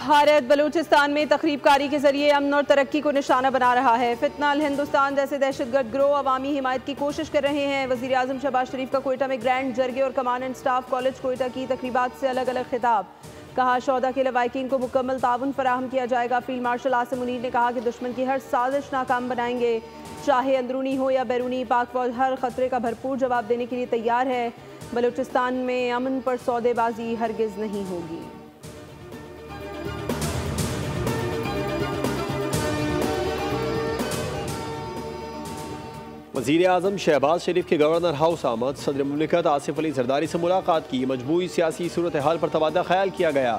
भारत बलूचिस्तान में तकरीबकारी के जरिए अमन और तरक्की को निशाना बना रहा है। फितना अल हिंदुस्तान जैसे दहशतगर्द गिरोह अवामी हिमायत की कोशिश कर रहे हैं। वज़ीर आज़म शहबाज शरीफ का कोयटा में ग्रैंड जरगे और कमान एंड स्टाफ कॉलेज कोयटा की तकरीबात से अलग अलग खिताब। कहा शौदा के लवाकिन को मुकम्मल ताउन फराहम किया जाएगा। फील्ड मार्शल आसिम मुनीर ने कहा कि दुश्मन की हर साजिश नाकाम बनाएंगे, चाहे अंदरूनी हो या बैरूनी। पाक फौज हर खतरे का भरपूर जवाब देने के लिए तैयार है। बलूचिस्तान में अमन पर सौदेबाजी हरगिज़ नहीं होगी। वज़ीर आज़म शहबाज शरीफ के गवर्नर हाउस आमद, सदर मुमलिकत आसिफ अली जरदारी से मुलाकात की। मजमूई सियासी सूरत हाल पर तबादला ख्याल किया गया।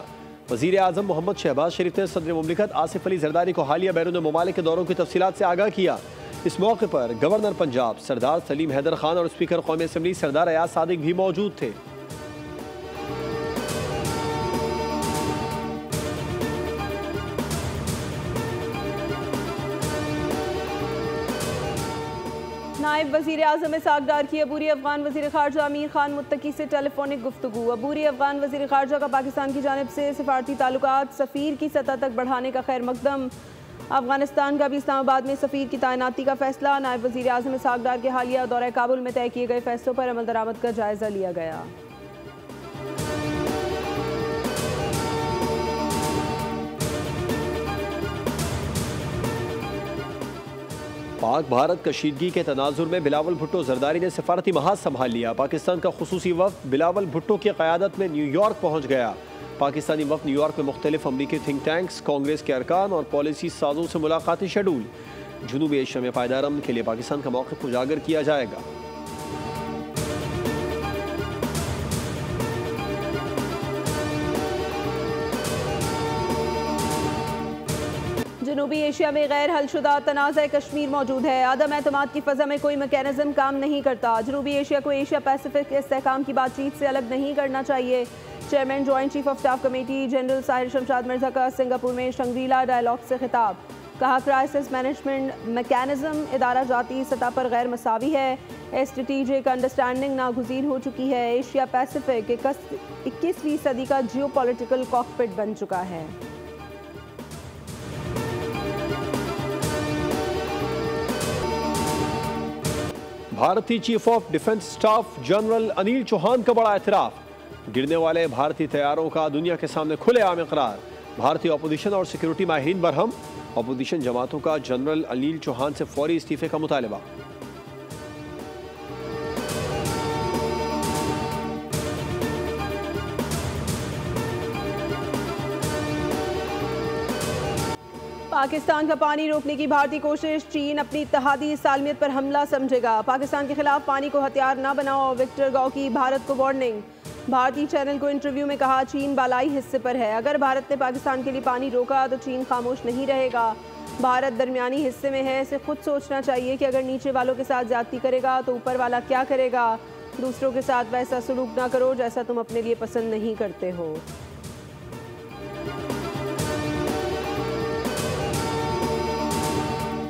वज़ीर आज़म मोहम्मद शहबाज शरीफ ने सदर मुमलिकत आसिफ अली जरदारी को हालिया बैरून ममालिक के दौरों की तफसीलात से आगाह किया। इस मौके पर गवर्नर पंजाब सरदार सलीम हैदर खान और स्पीकर कौमी असम्बली सरदार अयाज सादिक भी मौजूद थे। नायब वज़ीर आज़म इसहाक़ डार की अबूरी अफ़गान वज़ीर ख़ारजा अमीर खान मुत्तकी से टेलीफोनिक गुफ्तगू। अबूरी अफ़गान वज़ीर ख़ारजा का पाकिस्तान की जानिब से सिफारती ताल्लुकात सफ़ीर की सतह तक बढ़ाने का खैर मकदम। अफ़गानिस्तान का भी इस्लामाबाद में सफ़ीर की तैनाती का फैसला। नायब वज़ीर आज़म इसहाक़ डार के हालिया दौरा काबुल में तय किए गए फैसलों पर अमल दरामद का जायज़ा लिया गया। पाक भारत कशीदगी के तनाजुर में बिलावल भुट्टो जरदारी ने सफारती महाज संभाल लिया। पाकिस्तान का खुसूसी वफ़द बिलावल भुट्टो की क़यादत में न्यूयॉर्क पहुँच गया। पाकिस्तानी वफ़द न्यूयॉर्क में मुख्तलिफ अमरीकी थिंक टैंक्स, कांग्रेस के अरकान और पॉलिसी साजों से मुलाकाती शेड्यूल। जनूबी एशिया में पायदार अमन के लिए पाकिस्तान का मौक़िफ़ उजागर किया जाएगा। जनूबी एशिया में गैर हलशुदा तनाज़ा कश्मीर मौजूद है। आदम एतमाद की फ़ज़ा में कोई मैकेनिज़्म काम नहीं करता। जनूबी एशिया को एशिया पैसिफिक इस्तेहकाम की बातचीत से अलग नहीं करना चाहिए। Chairman joint chief of staff committee general Sahir Shamshad Mirza का सिंगापुर में शंग्रीला डायलॉग से खिताब। कहा क्राइसिस मैनेजमेंट मैकेनिज़्म इदारा जाती सतह पर गैर मसावी है। स्ट्रेटेजिक अंडरस्टैंडिंग नागुज़ीर हो चुकी है। एशिया पैसिफिक 21वीं सदी का जियो पॉलिटिकल कॉकपिट बन चुका है। भारतीय chief of defence staff general Anil Chauhan का बड़ा एतराफ़। गिरने वाले भारतीय तैयारों का दुनिया के सामने खुलेआम इकरार। भारतीय अपोजिशन और सिक्योरिटी माहिरीन बरहम। अपोजिशन जमातों का जनरल अनिल चौहान से फौरी इस्तीफे का मुतालबा। पाकिस्तान का पानी रोकने की भारतीय कोशिश। चीन अपनी इत्तेहादी सालमियत पर हमला समझेगा। पाकिस्तान के खिलाफ पानी को हथियार न बनाओ। विक्टर गौ की भारत को वार्निंग। भारतीय चैनल को इंटरव्यू में कहा चीन बालाई हिस्से पर है। अगर भारत ने पाकिस्तान के लिए पानी रोका तो चीन खामोश नहीं रहेगा। भारत दरमियानी हिस्से में है, इसे खुद सोचना चाहिए कि अगर नीचे वालों के साथ ज्यादती करेगा तो ऊपर वाला क्या करेगा। दूसरों के साथ वैसा सलूक ना करो जैसा तुम अपने लिए पसंद नहीं करते हो।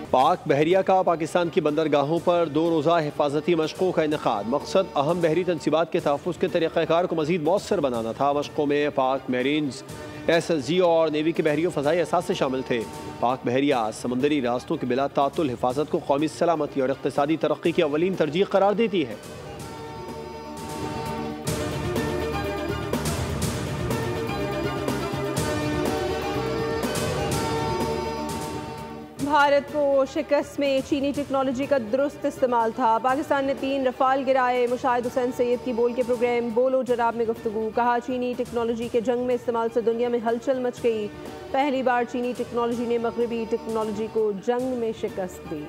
पाक बहरिया का पाकिस्तान की बंदरगाहों पर 2 रोज़ा हिफाजती मशक़ों का इनेकाद। मकसद अहम बहरी तनसीबात के तहफ़्फ़ुज़ के तरीक़ाकार को मज़ीद मौसर बनाना था। मशक़ों में पाक मेरीन्स, SSG और नेवी के बहरियों फ़ज़ाई असासे शामिल थे। पाक बहरिया समंदरी रास्तों की बिला तातुल हिफाजत को कौमी सलामती और इक़्तिसादी तरक्की की अवलीन तरजीह करार देती है। भारत को शिकस्त में चीनी टेक्नोलॉजी का दुरुस्त इस्तेमाल था। पाकिस्तान ने 3 रफ़ाल गिराए। मुशाहिद हुसैन सैयद की बोल के प्रोग्राम बोलो जनाब में गुफ्तगू। कहा चीनी टेक्नोलॉजी के जंग में इस्तेमाल से दुनिया में हलचल मच गई। पहली बार चीनी टेक्नोलॉजी ने मगरबी टेक्नोलॉजी को जंग में शिकस्त दी।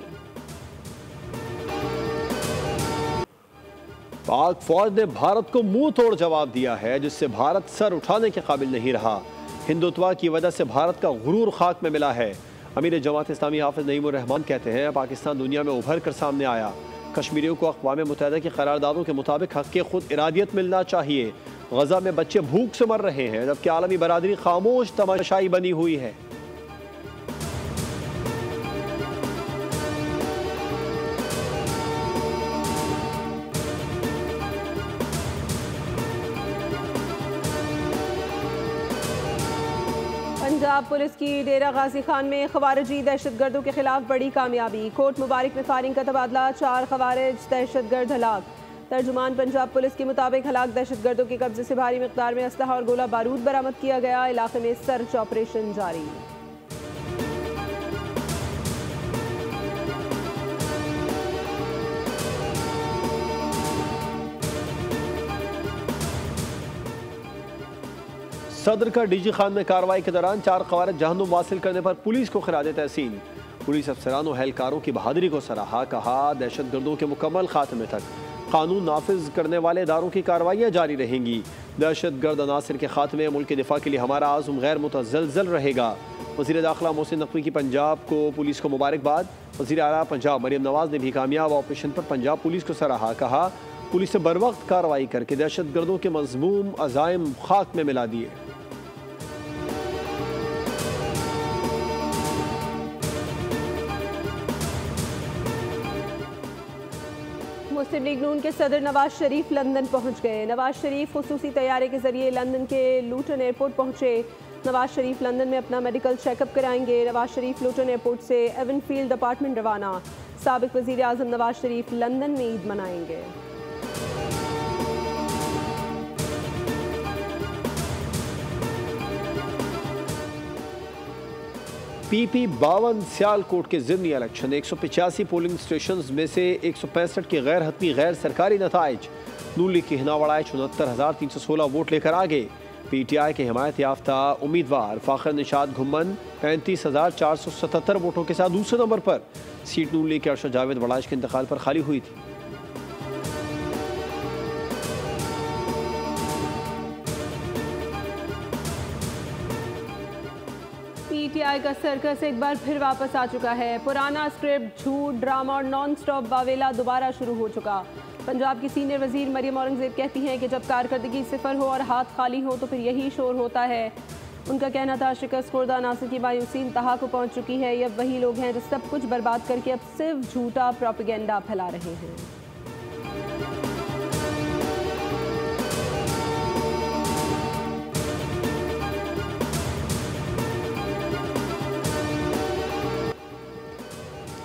पाक फौज ने भारत को मुंह तोड़ जवाब दिया है, जिससे भारत सर उठाने के काबिल नहीं रहा। हिंदुत्व की वजह से भारत का गुरूर खाक में मिला है। अमीर जमात इस्लामी हाफिज नईमुर रहमान कहते हैं पाकिस्तान दुनिया में उभर कर सामने आया। कश्मीरियों को अक़वाम मुत्तहिदा की करारदादों के मुताबिक हक़ के खुद इरादियत मिलना चाहिए। गज़ा में बच्चे भूख से मर रहे हैं जबकि आलमी बरादरी खामोश तमाशाई बनी हुई है। पंजाब पुलिस की डेरा गाजी खान में खवारिजी दहशतगर्दों के खिलाफ बड़ी कामयाबी। कोट मुबारक में फायरिंग का तबादला, 4 खवारिज दहशतगर्द हलाक। तर्जुमान पंजाब पुलिस के मुताबिक हलाक दहशतगर्दों के कब्जे से भारी मिकदार में असलहा और गोला बारूद बरामद किया गया। इलाके में सर्च ऑपरेशन जारी। सदर का डीजी खान में कार्रवाई के दौरान 4 खवारिज जहन्नुम वासिल करने पर पुलिस को खिराज तहसीन। पुलिस अफसरान और एहलकारों की बहादुरी को सराहा। कहा, दहशतगर्दों के मुकम्मल खात्मे तक कानून नाफिज करने वाले इदारों की कार्रवाइयाँ जारी रहेंगी। दहशतगर्द अनासिर के खात्मे मुल्क के दिफा के लिए हमारा आज़म गैर मुतज़लज़ल रहेगा। वज़ीर दाखिला मोहसिन नकवी की पंजाब को पुलिस को मुबारकबाद। वज़ीर आला पंजाब मरियम नवाज ने भी कामयाब ऑपरेशन पर पंजाब पुलिस को सराहा। कहा, पुलिस ने बर वक्त कार्रवाई करके दहशतगर्दों के मज़मूम अज़ाइम खाक में मिला दिए। मुस्लिम लीग नून के सदर नवाज शरीफ लंदन पहुंच गए। नवाज शरीफ खुसूसी तैयारे के जरिए लंदन के लूटन एयरपोर्ट पहुंचे। नवाज शरीफ लंदन में अपना मेडिकल चेकअप कराएंगे। नवाज शरीफ लूटन एयरपोर्ट से एवनफील्ड अपार्टमेंट रवाना। साबिक वज़ीर आज़म नवाज शरीफ लंदन में ईद मनाएंगे। PP 52 सियालकोट के ज़िमनी इलेक्शन 185 पोलिंग स्टेशन में से 165 के गैर हतमी गैर सरकारी नताइज। नून लीग की हिनावड़ाए 69,316 वोट लेकर आगे। PTI के हिमायत याफ्ता उम्मीदवार फ़ाखर निशाद घुम्मन 35,477 वोटों के साथ दूसरे नंबर पर। सीट नून लीग के अरशद जावेद वड़ाइश के इंतकाल पर खाली हुई थी। PTI का सर्कस एक बार फिर वापस आ चुका है। पुराना स्क्रिप्ट, झूठ, ड्रामा और नॉन स्टॉप वावेला दोबारा शुरू हो चुका। पंजाब की सीनियर वजीर मरियम औरंगजेब कहती हैं कि जब कारकर्दगी सिफर हो और हाथ खाली हो तो फिर यही शोर होता है। उनका कहना था, शिकस्त खुर्दा अनासर की मायूसी इंतहा को पहुंच चुकी है। ये अब वही लोग हैं जो सब कुछ बर्बाद करके अब सिर्फ झूठा प्रोपेगेंडा फैला रहे हैं।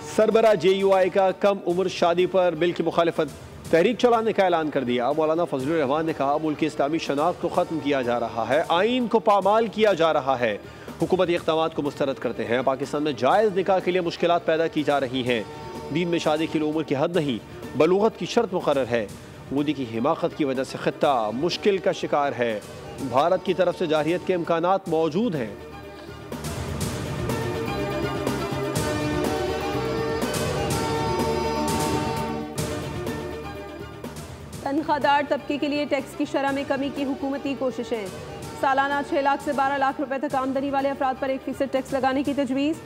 सरबरा JUI का कम उम्र शादी पर बिल की मुखालिफत तहरीक चलाने का ऐलान कर दिया। मौलाना फजलुर रहमान ने कहा, मुल्क की इस्लामी शनाख्त को ख़त्म किया जा रहा है, आइन को पामाल किया जा रहा है। हुकूमती इक़दामात को मुस्तरद करते हैं। पाकिस्तान में जायज़ निकाह के लिए मुश्किलात पैदा की जा रही हैं। दीन में शादी की उम्र की हद नहीं, बलूगत की शर्त मुकर्रर है। मोदी की हिमाकत की वजह से खित्ता मुश्किल का शिकार है। भारत की तरफ से जारियत के इम्कानात मौजूद हैं। तनख्वाहदार तबके के लिए टैक्स की शरह में कमी की हुकूमती कोशिशें। सालाना 6 लाख से 12 लाख रुपए तक आमदनी वाले अफराद पर 1% टैक्स लगाने की तजवीज़।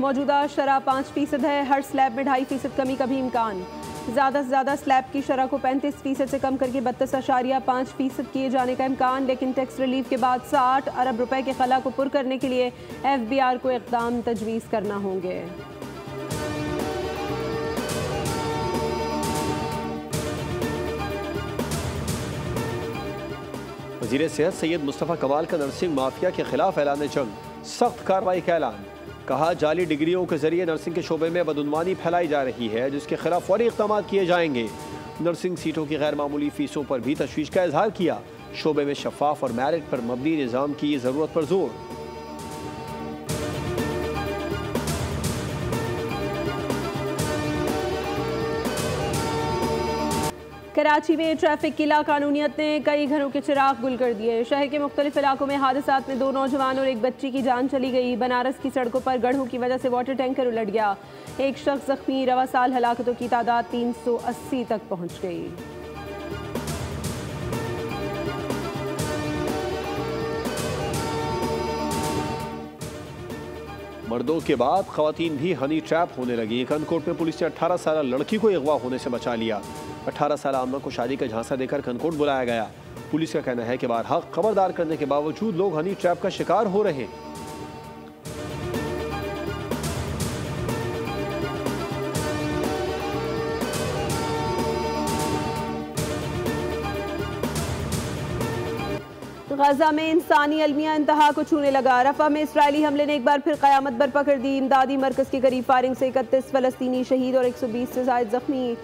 मौजूदा शरह 5% है। हर स्लैब में 2.5% कमी का भी इम्कान। ज़्यादा से ज़्यादा स्लैब की शरह को 35% से कम करके 32.5% किए जाने का इम्कान। लेकिन टैक्स रिलीफ के बाद 60 अरब रुपए के खला को पुर करने के लिए FBR को इक़दाम तजवीज़ करना होंगे। वज़ीर सेहत सैयद मुस्तफ़ा कमाल का नर्सिंग माफिया के खिलाफ ऐलान जंग, सख्त कार्रवाई का ऐलान। कहा, जाली डिग्रियों के जरिए नर्सिंग के शोबे में बदउनवानी फैलाई जा रही है, जिसके खिलाफ फौरी इक़दाम किए जाएंगे। नर्सिंग सीटों की गैर मामूली फीसों पर भी तशवीश का इजहार किया। शोबे में शफाफ और मेरिट पर मबनी निज़ाम की ज़रूरत पर जोर। कराची में ट्रैफिक की लाकानूनियत ने कई घरों के चिराग गुल कर दिए। शहर के मुख्तलिफ इलाकों में हादसात में 2 नौजवान और एक बच्ची की जान चली गई। बनारस की सड़कों पर गढ़ों की वजह से वाटर टैंकर उलट गया। एक शख्स जख्मी। रवा साल हलाकतों की तादाद 380 तक पहुंच गई। मर्दों के बाद खवातीन भी हनी ट्रैप होने लगी। कनकोट में पुलिस ने 18 साल लड़की को अगवा होने से बचा लिया। 18 साल आमना को शादी का झांसा देकर कनकोट बुलाया गया। पुलिस का कहना है कि बारहक खबरदार करने के बावजूद लोग हनी ट्रैप का शिकार हो रहे हैं। गजा में इंसानी अलमिया इंतहा को छूने लगा। रफा में इसराइली हमले ने एक बार फिर कयामत बर्पा कर दी। इमदादी मरकज के करीब फायरिंग से 31 फलस्तीनी शहीद और 120 से ज़ायद जख्मी।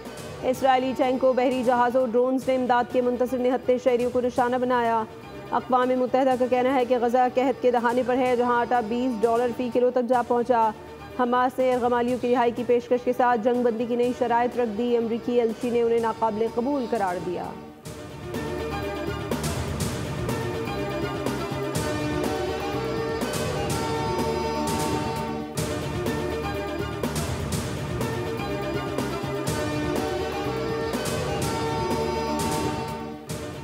इसराइली टैंकों, बहरी जहाज़ों, ड्रोन्स ने इमदाद के मुंतसिर निहत्ते शहरियों को निशाना बनाया। अक़वाम मुत्तहिदा का कहना है कि गजा कहत के दहाने पर है, जहाँ आटा $20 फ़ी किलो तक जा पहुँचा। हमास ने गमालियों की रिहाई की पेशकश के साथ जंग बंदी की नई शराइत रख दी। अमरीकी एलची ने उन्हें नाकाबिल कबूल करार दिया।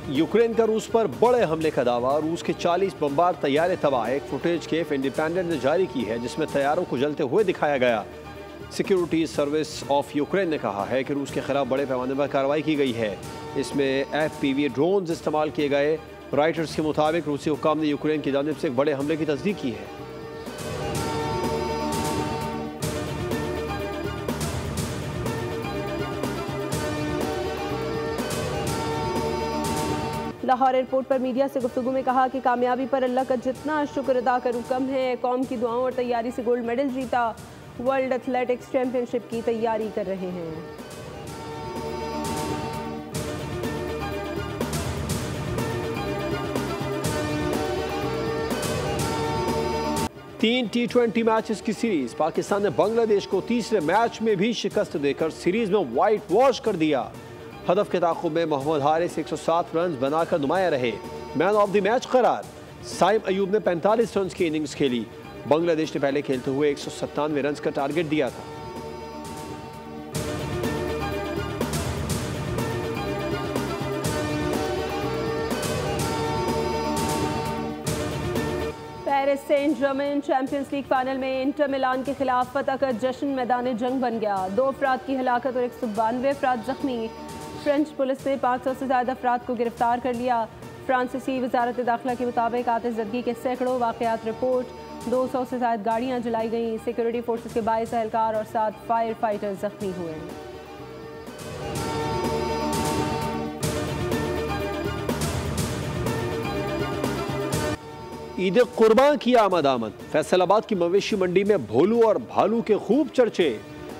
यूक्रेन का रूस पर बड़े हमले का दावा। रूस के 40 बमबार तैयारे तबाह। एक फुटेज केफ इंडिपेंडेंट ने जारी की है जिसमें तैयारों को जलते हुए दिखाया गया। सिक्योरिटी सर्विस ऑफ यूक्रेन ने कहा है कि रूस के खिलाफ बड़े पैमाने पर कार्रवाई की गई है। इसमें FPV ड्रोन्स इस्तेमाल किए गए। राइटर्स के मुताबिक रूसी हुक्काम ने यूक्रेन की जानिब से एक बड़े हमले की तस्दीक की है। लाहौर एयरपोर्ट पर मीडिया से गुफ्तगू में कहा कि कामयाबी पर अल्लाह का जितना शुक्र अदा करूँ कम है। कौम की दुआओं और तैयारी से गोल्ड मेडल जीता। वर्ल्ड एथलेटिक्स चैंपियनशिप की तैयारी कर रहे हैं। तीन T20 मैचेस की सीरीज। पाकिस्तान ने बांग्लादेश को तीसरे मैच में भी शिकस्त देकर सीरीज में व्हाइट वॉश कर दिया। हदफ के ताक़ुब में मोहम्मद हारिस 107 रन बनाकर नुमाया रहे। मैन ऑफ द मैच करार। साइम अयूब ने 45 रन की इनिंग्स खेली। बांग्लादेश ने पहले खेलते हुए 197 रन का टारगेट दिया था। Paris Saint Germain Champions League final में इंटर मिलान के खिलाफ फतह का जश्न मैदान जंग बन गया। 2 अफराद की हलाकत और 192 अफराद जख्मी। फ्रेंच पुलिस ने 500 से ज़्यादा अफराद को गिरफ्तार कर लिया। फ्रांसीसी वजारत दाखिला के मुताबिक आतिशज़दगी के सैकड़ों वाक़यात रिपोर्ट। 200 से ज़्यादा गाड़ियाँ जलाई गईं। सिक्योरिटी फोर्सेस के 22 एहलकार और 7 फायर फाइटर्स जख्मी हुए। ईद कुर्बान की आमद। फैसलाबाद की मवेशी मंडी में भोलू और भालू के खूब चर्चे।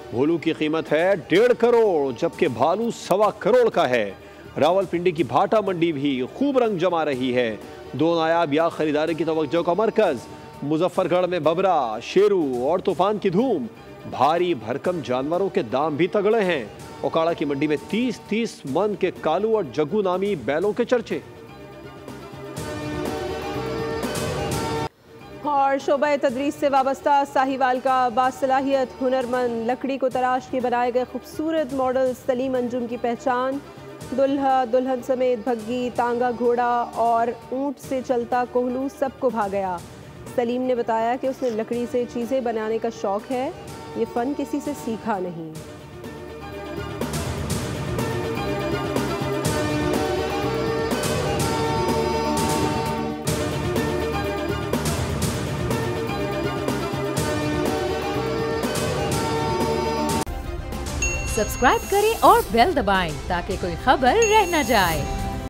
भोलू की कीमत है 1.5 करोड़ जबकि भालू 1.25 करोड़ का है। रावलपिंडी की भाटा मंडी भी खूब रंग जमा रही है। 2 नायाब या खरीदारी की तवज्जो का मरकज। मुजफ्फरगढ़ में बबरा, शेरू और तूफान की धूम। भारी भरकम जानवरों के दाम भी तगड़े हैं। ओकाड़ा की मंडी में 30-30 मन के कालू और जग्गू नामी बैलों के चर्चे। और शोबा तदरीस से वाबस्ता साहिवाल का बासलाहियत हुनरमंद लकड़ी को तराश के बनाए गए खूबसूरत मॉडल सलीम अंजुम की पहचान। दुल्हा दुल्हन समेत भग्गी, तांगा घोड़ा और ऊंट से चलता कोहलू सबको भा गया। सलीम ने बताया कि उसने लकड़ी से चीज़ें बनाने का शौक़ है, ये फ़न किसी से सीखा नहीं। सब्सक्राइब करें और बेल दबाएं ताकि कोई खबर रह न जाए।